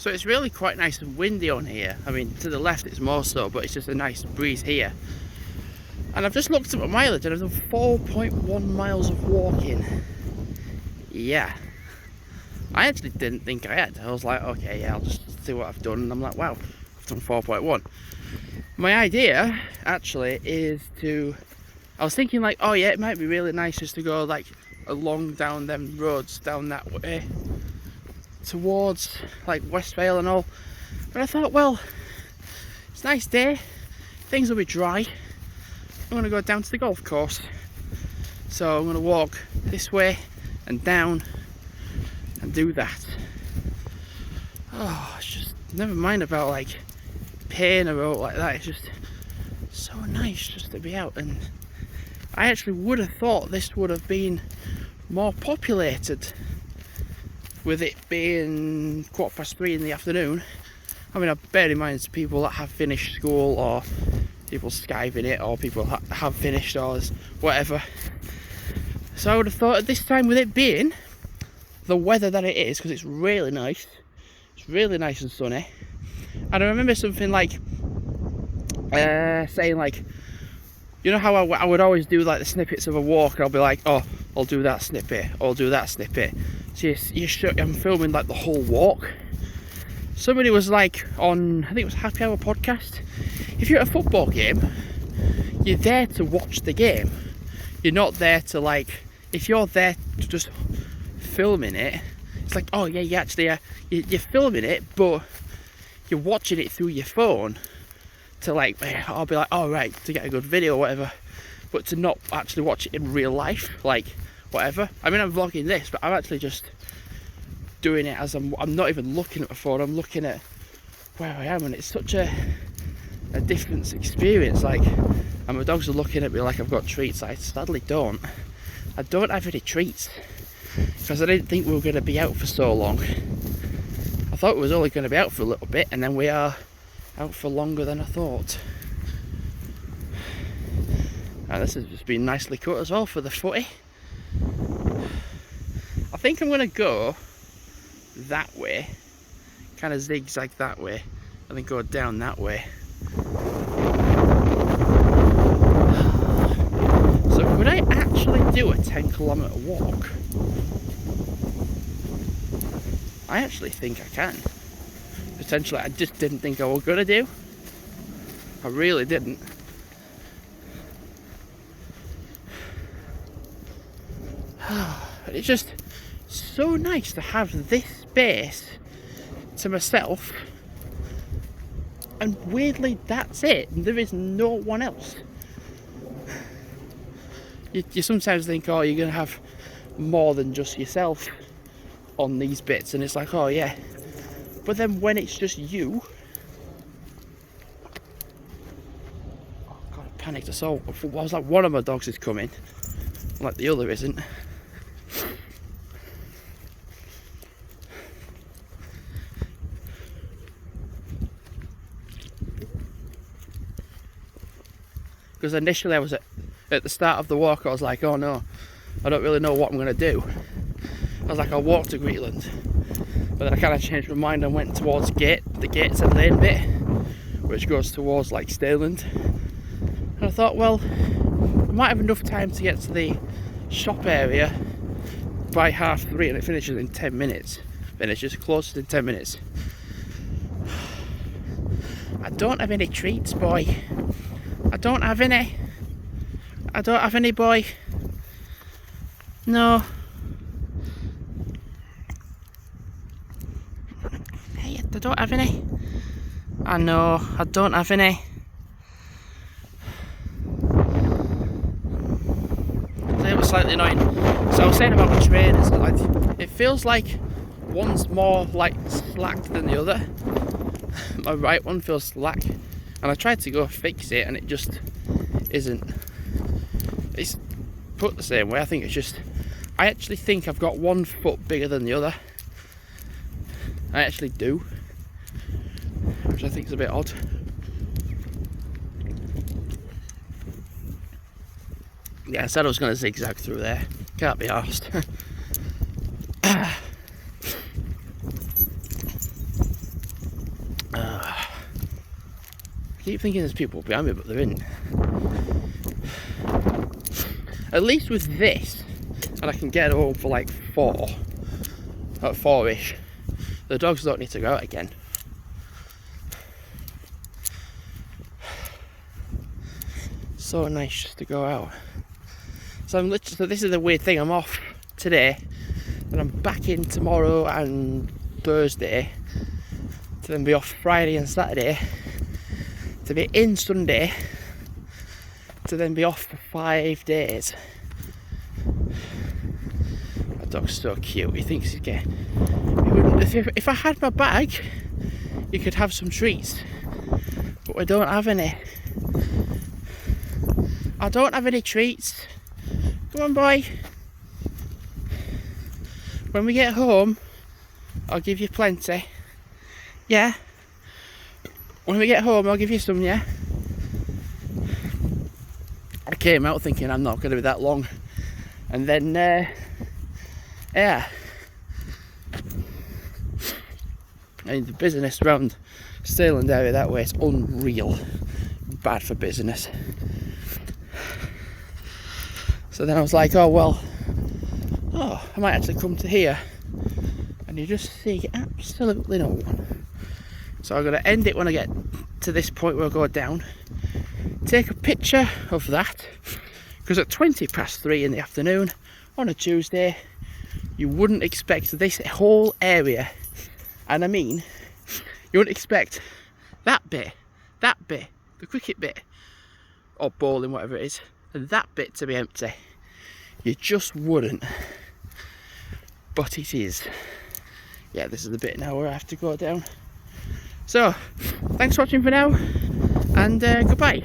So it's really quite nice and windy on here. I mean, to the left it's more so, but it's just a nice breeze here. And I've just looked at my mileage and I've done 4.1 miles of walking. Yeah. I actually didn't think I had. I was like, okay, yeah, I'll just see what I've done. And I'm like, wow, I've done 4.1. My idea, actually, is to... I was thinking like, oh yeah, it might be really nice just to go like along down them roads down that way towards like West Vale and all. But I thought, well, it's a nice day. Things will be dry. I'm going to go down to the golf course. So I'm going to walk this way and down and do that. Oh, it's just, never mind about like pain or out like that. It's just so nice just to be out. And I actually would have thought this would have been more populated with it being 3:15 in the afternoon. I mean, I bear in mind it's people that have finished school, or people skiving it, or people that have finished, or whatever. So I would have thought at this time, with it being the weather that it is, because it's really nice and sunny. And I remember something like saying like, you know how I would always do like the snippets of a walk. I'll be like, oh, I'll do that snippet, I'll do that snippet. So I'm filming like the whole walk. Somebody was like on, I think it was Happy Hour podcast, if you're at a football game, you're there to watch the game. You're not there to like, if you're there to just filming it, it's like, oh yeah, you're filming it, but you're watching it through your phone to like, I'll be like, oh right, to get a good video or whatever, but to not actually watch it in real life, like whatever. I mean, I'm vlogging this, but I'm actually just doing it as I'm not even looking at my phone, I'm looking at where I am, and it's such a different experience. Like, and my dogs are looking at me like I've got treats. I sadly don't. I don't have any treats because I didn't think we were going to be out for so long. I thought we was only going to be out for a little bit, and then we are out for longer than I thought. And this has just been nicely cut as well for the footy. I think I'm going to go that way, kind of zigzag that way, and then go down that way. So could I actually do a 10-kilometre walk? I actually think I can. Potentially, I just didn't think I was going to do. I really didn't. But it's just so nice to have this space to myself, and weirdly that's it. There is no one else. You sometimes think, oh, you're going to have more than just yourself on these bits, and it's like, oh yeah, but then when it's just you, oh god, I panicked. I saw, I was like, one of my dogs is coming, like the other isn't. Because initially I was at the start of the walk, I was like, oh no, I don't really know what I'm going to do. I was like, I'll walk to Greenland. But then I kind of changed my mind and went towards the Gates and Lane bit, which goes towards like Stainland. And I thought, well, I might have enough time to get to the shop area by 3:30, and it finishes in 10 minutes. Finishes, closes in 10 minutes. I don't have any treats, boy. I don't have any. I don't have any, boy. No. Hey, I don't have any. I know, I don't have any. It was slightly annoying. So I was saying about the trainers, like, it feels like one's more like slack than the other. My right one feels slack, and I tried to go fix it and it just isn't. It's put the same way. I think it's just, I actually think I've got one foot bigger than the other. I actually do, which I think is a bit odd. Yeah, I said I was going to zigzag through there. Can't be arsed. I keep thinking there's people behind me, but there isn't. At least with this, and I can get home for like 4, at 4ish, the dogs don't need to go out again. So nice just to go out. So this is the weird thing, I'm off today, and I'm back in tomorrow and Thursday, to then be off Friday and Saturday, to be in Sunday, to then be off for 5 days. My dog's so cute, he thinks he's gay. If I had my bag, you could have some treats, but we don't have any. I don't have any treats. Come on, boy. When we get home, I'll give you plenty. Yeah? When we get home, I'll give you some, yeah? I came out thinking I'm not going to be that long. And then, yeah. And the business around Stainland area that way, it's unreal. Bad for business. So then I was like, oh well, I might actually come to here, and you just see absolutely no one. So I'm going to end it when I get to this point where I go down, take a picture of that, because at 3:20 in the afternoon on a Tuesday, you wouldn't expect this whole area, and I mean, you wouldn't expect that bit, the cricket bit, or bowling, whatever it is, and that bit to be empty. You just wouldn't. But it is. Yeah, this is the bit now where I have to go down. So, thanks for watching for now, and goodbye.